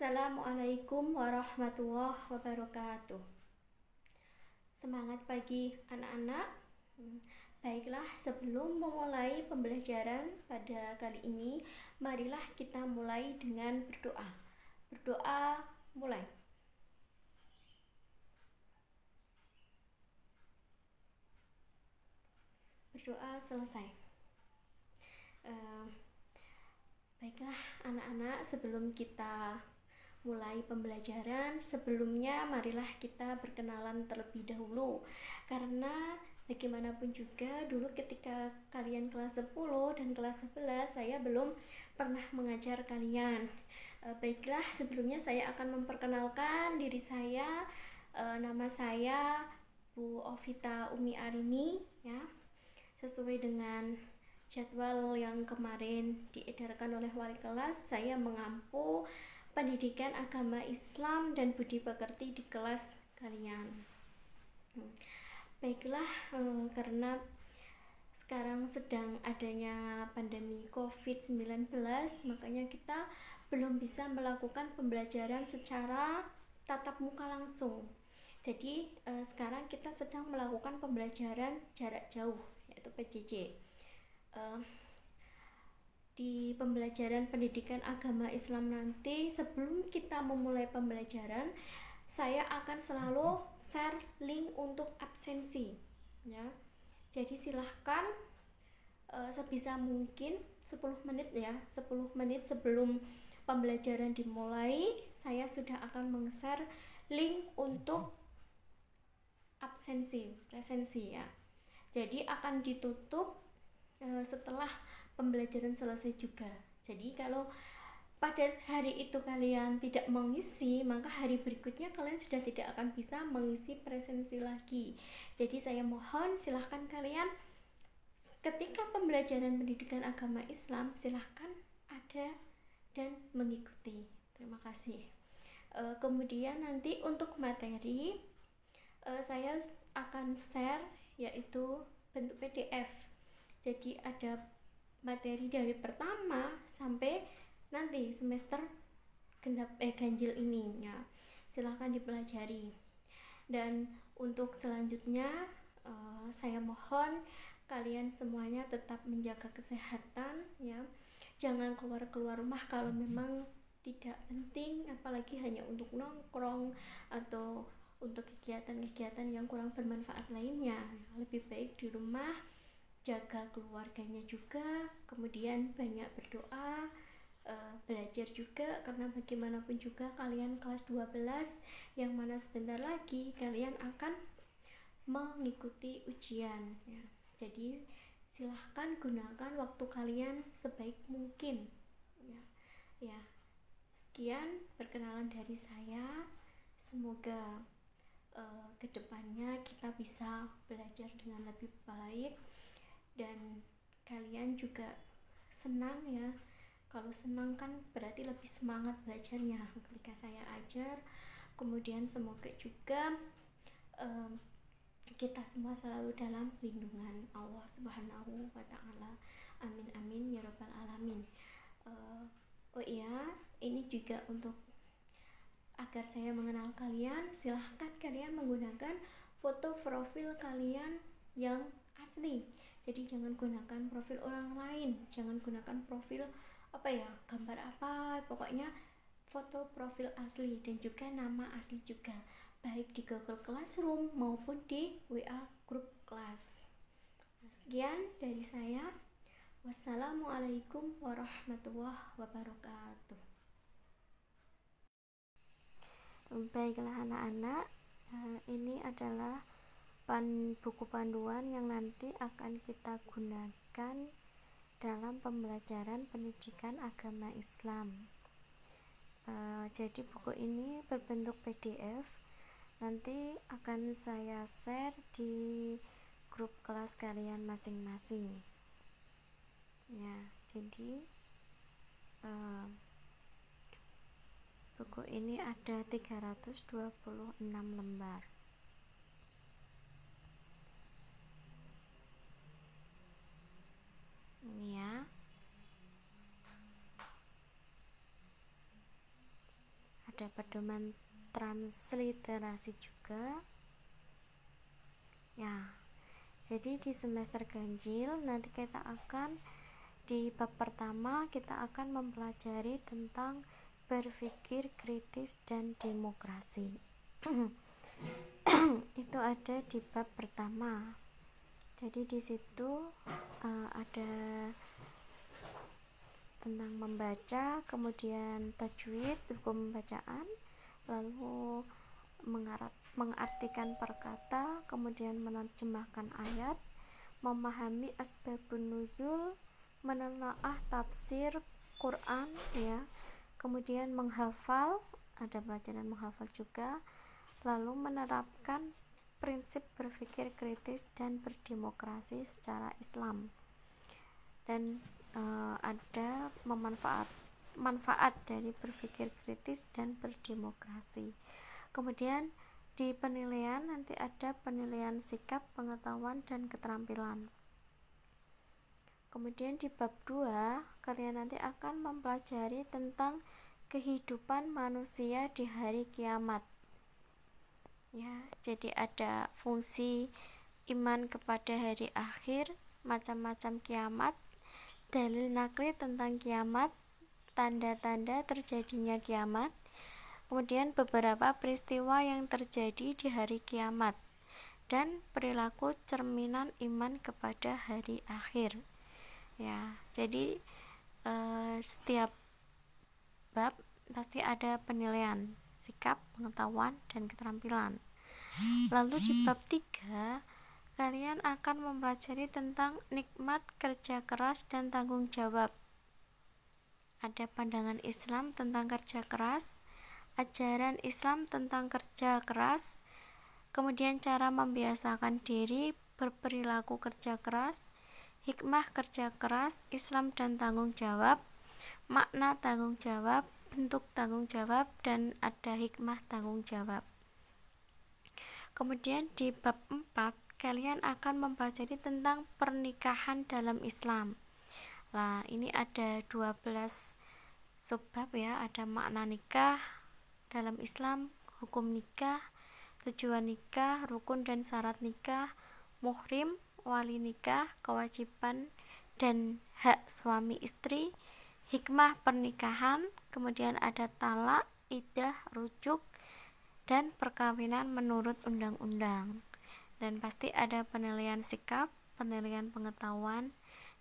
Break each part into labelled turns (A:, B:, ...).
A: Assalamualaikum warahmatullahi wabarakatuh. Semangat pagi anak-anak. Baiklah, sebelum memulai pembelajaran pada kali ini, marilah kita mulai dengan berdoa. Berdoa mulai. Berdoa selesai. Baiklah anak-anak, sebelum kita mulai pembelajaran, sebelumnya marilah kita berkenalan terlebih dahulu, karena bagaimanapun juga dulu ketika kalian kelas 10 dan kelas 11 saya belum pernah mengajar kalian. Baiklah, sebelumnya saya akan memperkenalkan diri saya. Nama saya Bu Ovita Umi Arini, ya. Sesuai dengan jadwal yang kemarin diedarkan oleh wali kelas, saya mengampu pendidikan agama Islam dan budi pekerti di kelas kalian. Baiklah, karena sekarang sedang adanya pandemi COVID-19, makanya kita belum bisa melakukan pembelajaran secara tatap muka langsung. Jadi sekarang kita sedang melakukan pembelajaran jarak jauh, yaitu PJJ. Di pembelajaran pendidikan agama Islam nanti, sebelum kita memulai pembelajaran, saya akan selalu share link untuk absensi, ya. Jadi silahkan sebisa mungkin 10 menit ya, 10 menit sebelum pembelajaran dimulai, saya sudah akan meng-share link untuk absensi, presensi, ya. Jadi akan ditutup setelah pembelajaran selesai juga. Jadi kalau pada hari itu kalian tidak mengisi, maka hari berikutnya kalian sudah tidak akan bisa mengisi presensi lagi. Jadi saya mohon silahkan kalian ketika pembelajaran pendidikan agama Islam, silahkan ada dan mengikuti. Terima kasih. Kemudian nanti untuk materi saya akan share yaitu bentuk PDF. Jadi ada materi dari pertama sampai nanti semester ganjil ini, ya. Silahkan dipelajari. Dan untuk selanjutnya saya mohon kalian semuanya tetap menjaga kesehatan, ya. Jangan keluar rumah kalau memang tidak penting, apalagi hanya untuk nongkrong atau untuk kegiatan-kegiatan yang kurang bermanfaat lainnya. Lebih baik di rumah, jaga keluarganya juga, kemudian banyak berdoa, belajar juga, karena bagaimanapun juga kalian kelas 12 yang mana sebentar lagi kalian akan mengikuti ujian, ya. Jadi silahkan gunakan waktu kalian sebaik mungkin, ya. Sekian perkenalan dari saya. Semoga kedepannya kita bisa belajar dengan lebih baik dan kalian juga senang, ya. Kalau senang kan berarti lebih semangat belajarnya ketika saya ajar. Kemudian semoga juga kita semua selalu dalam lindungan Allah Subhanahu wa Ta'ala. Amin amin ya rabbal alamin. Oh iya, ini juga untuk agar saya mengenal kalian, silahkan kalian menggunakan foto profil kalian yang asli. Jadi jangan gunakan profil orang lain, jangan gunakan profil gambar apa, pokoknya foto profil asli dan juga nama asli juga, baik di Google Classroom maupun di WA grup kelas. Sekian dari saya. Wassalamualaikum warahmatullahi wabarakatuh. Baiklah anak-anak, ini adalah buku panduan yang nanti akan kita gunakan dalam pembelajaran pendidikan agama Islam. Jadi buku ini berbentuk PDF, nanti akan saya share di grup kelas kalian masing-masing, ya. Jadi buku ini ada 326 lembar. Ini, ya. ada pedoman transliterasi juga ya. Jadi di semester ganjil nanti kita akan di bab pertama kita akan mempelajari tentang berpikir kritis dan demokrasi. Itu ada di bab pertama. Jadi di situ ada tentang membaca, kemudian tajwid, hukum bacaan, lalu mengartikan perkata, kemudian menerjemahkan ayat, memahami asbabun nuzul, menelaah tafsir Quran ya, kemudian menghafal, ada pelajaran menghafal juga, lalu menerapkan prinsip berpikir kritis dan berdemokrasi secara Islam, dan ada manfaat dari berpikir kritis dan berdemokrasi. Kemudian di penilaian nanti ada penilaian sikap, pengetahuan, dan keterampilan. Kemudian di bab 2 kalian nanti akan mempelajari tentang kehidupan manusia di hari kiamat ya. Jadi ada fungsi iman kepada hari akhir, macam-macam kiamat, dalil nakli tentang kiamat, tanda-tanda terjadinya kiamat, kemudian beberapa peristiwa yang terjadi di hari kiamat, dan perilaku cerminan iman kepada hari akhir ya. Jadi setiap bab pasti ada penilaian sikap, pengetahuan, dan keterampilan. Lalu di bab 3 kalian akan mempelajari tentang nikmat kerja keras dan tanggung jawab. Ada pandangan Islam tentang kerja keras, ajaran Islam tentang kerja keras, kemudian cara membiasakan diri berperilaku kerja keras, hikmah kerja keras, Islam dan tanggung jawab, makna tanggung jawab, bentuk tanggung jawab, dan ada hikmah tanggung jawab. Kemudian di bab 4 kalian akan mempelajari tentang pernikahan dalam Islam. Nah, ini ada 12 subbab ya, ada makna nikah dalam Islam, hukum nikah, tujuan nikah, rukun dan syarat nikah, muhrim, wali nikah, kewajiban dan hak suami istri, hikmah pernikahan, kemudian ada talak, iddah, rujuk, dan perkawinan menurut undang-undang. Dan pasti ada penilaian sikap, penilaian pengetahuan,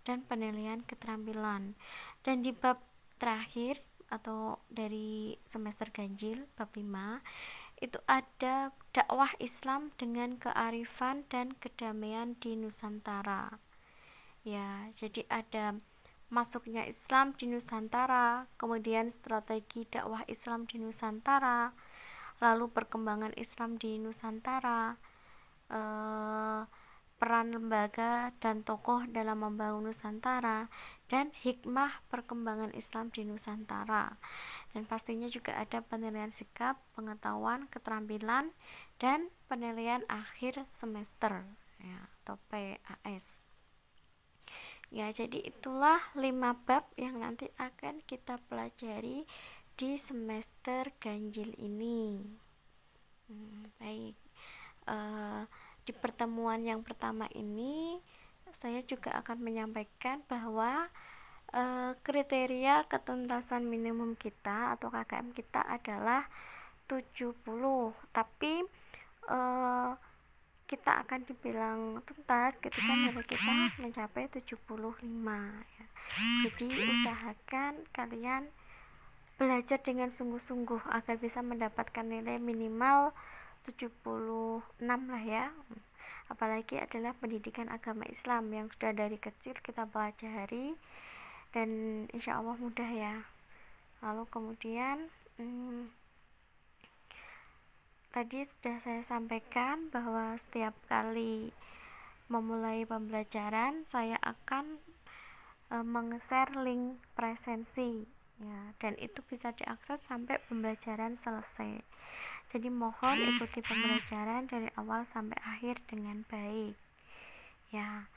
A: dan penilaian keterampilan. Dan di bab terakhir atau dari semester ganjil bab 5 itu ada dakwah Islam dengan kearifan dan kedamaian di Nusantara ya. Jadi ada masuknya Islam di Nusantara, kemudian strategi dakwah Islam di Nusantara, lalu perkembangan Islam di Nusantara, peran lembaga dan tokoh dalam membangun Nusantara, dan hikmah perkembangan Islam di Nusantara. Dan pastinya juga ada penilaian sikap, pengetahuan, keterampilan, dan penilaian akhir semester ya, atau PAS ya. Jadi itulah 5 bab yang nanti akan kita pelajari di semester ganjil ini. Baik, di pertemuan yang pertama ini saya juga akan menyampaikan bahwa kriteria ketuntasan minimum kita atau KKM kita adalah 70, tapi kita akan dibilang tuntas ketika nilai kita mencapai 75 ya. Jadi usahakan kalian belajar dengan sungguh-sungguh agar bisa mendapatkan nilai minimal 76 lah ya. Apalagi adalah pendidikan agama Islam yang sudah dari kecil kita pelajari, dan insya Allah mudah ya. Lalu kemudian tadi sudah saya sampaikan bahwa setiap kali memulai pembelajaran saya akan meng-share link presensi ya, dan itu bisa diakses sampai pembelajaran selesai. Jadi mohon ikuti pembelajaran dari awal sampai akhir dengan baik ya.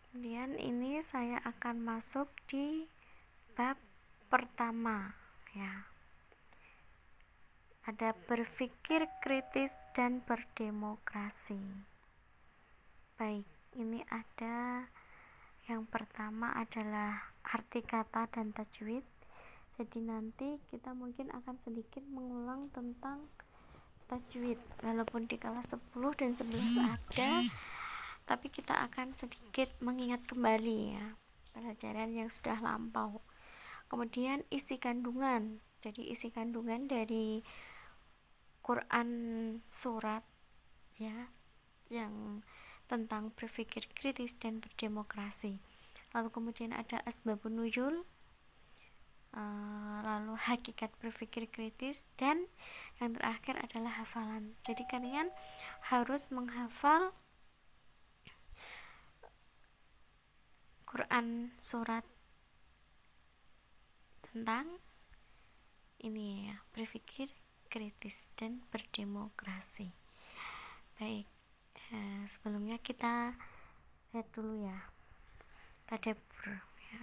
A: Kemudian ini saya akan masuk di bab pertama ya, ada berpikir kritis dan berdemokrasi. Baik, ini ada yang pertama adalah arti kata dan tajwid. Jadi nanti kita mungkin akan sedikit mengulang tentang tajwid, walaupun di kelas 10 dan 11 ada, tapi kita akan sedikit mengingat kembali ya pelajaran yang sudah lampau. Kemudian isi kandungan, jadi isi kandungan dari Quran surat ya yang tentang berpikir kritis dan berdemokrasi. Lalu kemudian ada asbabun nuzul, lalu hakikat berpikir kritis, dan yang terakhir adalah hafalan. Jadi kalian harus menghafal Quran surat tentang ini ya, berpikir kritis dan berdemokrasi. Baik, sebelumnya kita lihat dulu ya tadabbur ya.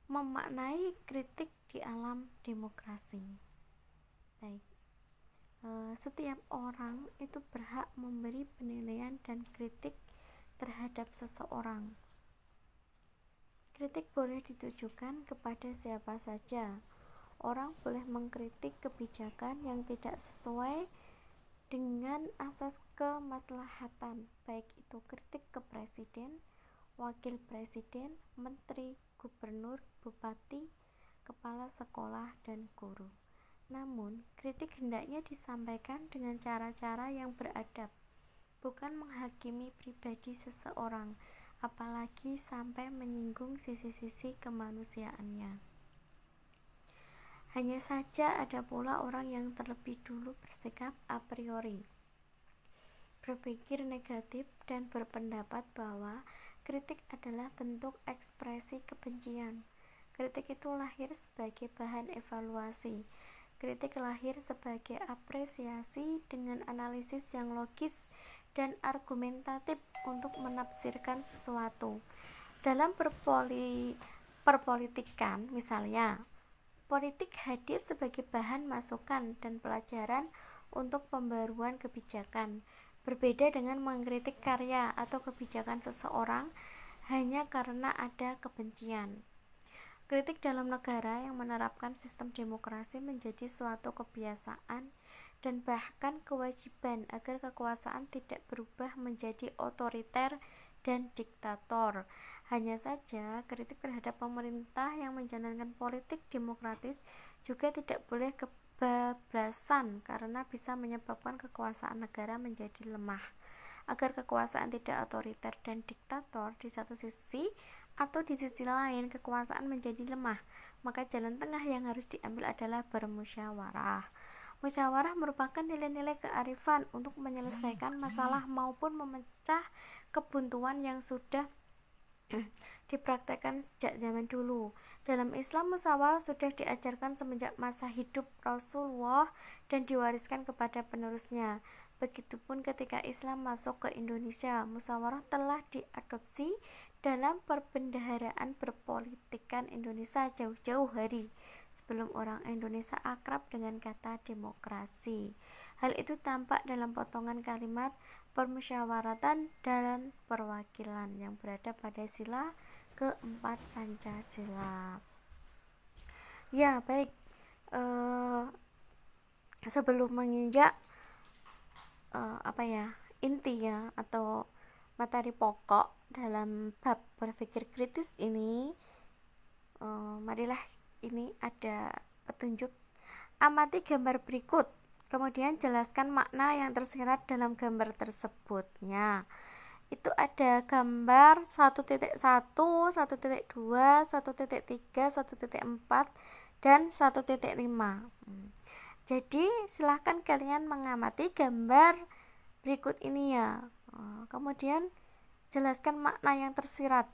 A: Memaknai kritik di alam demokrasi. Baik, setiap orang itu berhak memberi penilaian dan kritik terhadap seseorang. Kritik boleh ditujukan kepada siapa saja. Orang boleh mengkritik kebijakan yang tidak sesuai dengan asas kemaslahatan, baik itu kritik ke presiden, wakil presiden, menteri, gubernur, bupati, kepala sekolah, dan guru. Namun, kritik hendaknya disampaikan dengan cara-cara yang beradab, bukan menghakimi pribadi seseorang, apalagi sampai menyinggung sisi-sisi kemanusiaannya. Hanya saja ada pula orang yang terlebih dulu bersikap a priori, berpikir negatif dan berpendapat bahwa kritik adalah bentuk ekspresi kebencian. Kritik itu lahir sebagai bahan evaluasi. Kritik lahir sebagai apresiasi dengan analisis yang logis dan argumentatif untuk menafsirkan sesuatu. Dalam perpolitikan, misalnya, politik hadir sebagai bahan masukan dan pelajaran untuk pembaruan kebijakan, berbeda dengan mengkritik karya atau kebijakan seseorang hanya karena ada kebencian. Kritik dalam negara yang menerapkan sistem demokrasi menjadi suatu kebiasaan dan bahkan kewajiban agar kekuasaan tidak berubah menjadi otoriter dan diktator. Hanya saja, kritik terhadap pemerintah yang menjalankan politik demokratis juga tidak boleh kebablasan karena bisa menyebabkan kekuasaan negara menjadi lemah. Agar kekuasaan tidak otoriter dan diktator di satu sisi, atau di sisi lain kekuasaan menjadi lemah, maka jalan tengah yang harus diambil adalah bermusyawarah. Musyawarah merupakan nilai-nilai kearifan untuk menyelesaikan masalah maupun memecah kebuntuan yang sudah dipraktekkan sejak zaman dulu. Dalam Islam, musyawarah sudah diajarkan semenjak masa hidup Rasulullah dan diwariskan kepada penerusnya. Begitupun ketika Islam masuk ke Indonesia, musyawarah telah diadopsi dalam perbendaharaan berpolitikan Indonesia jauh-jauh hari sebelum orang Indonesia akrab dengan kata demokrasi. Hal itu tampak dalam potongan kalimat permusyawaratan dan perwakilan yang berada pada sila keempat Pancasila. Ya, baik. Sebelum menginjak inti ya atau materi pokok dalam bab berpikir kritis ini, marilah ini ada petunjuk. Amati gambar berikut, kemudian jelaskan makna yang tersirat dalam gambar tersebutnya. Itu ada gambar 1.1, 1.2, 1.3, 1.4 dan 1.5. Jadi silahkan kalian mengamati gambar berikut ini ya. Kemudian jelaskan makna yang tersirat.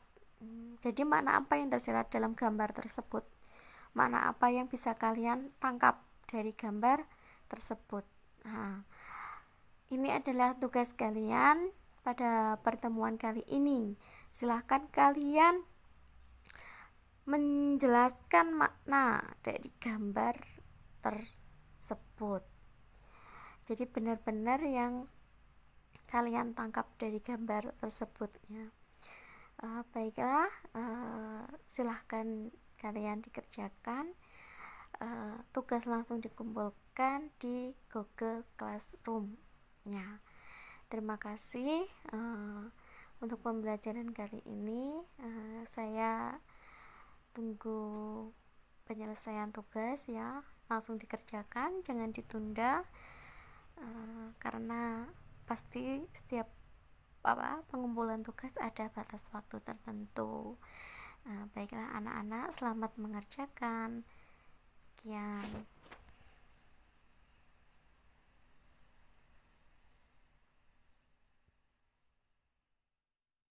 A: Jadi makna apa yang tersirat dalam gambar tersebut? Makna apa yang bisa kalian tangkap dari gambar tersebut? Ini adalah tugas kalian pada pertemuan kali ini. Silahkan kalian menjelaskan makna dari gambar tersebut. Jadi benar-benar yang kalian tangkap dari gambar tersebut ya. Baiklah, silahkan kalian dikerjakan. Tugas langsung dikumpulkan di Google Classroom ya. Terima kasih untuk pembelajaran kali ini. Saya tunggu penyelesaian tugas ya, langsung dikerjakan, jangan ditunda, karena pasti setiap pengumpulan tugas ada batas waktu tertentu. Baiklah anak-anak, selamat mengerjakan. Sekian.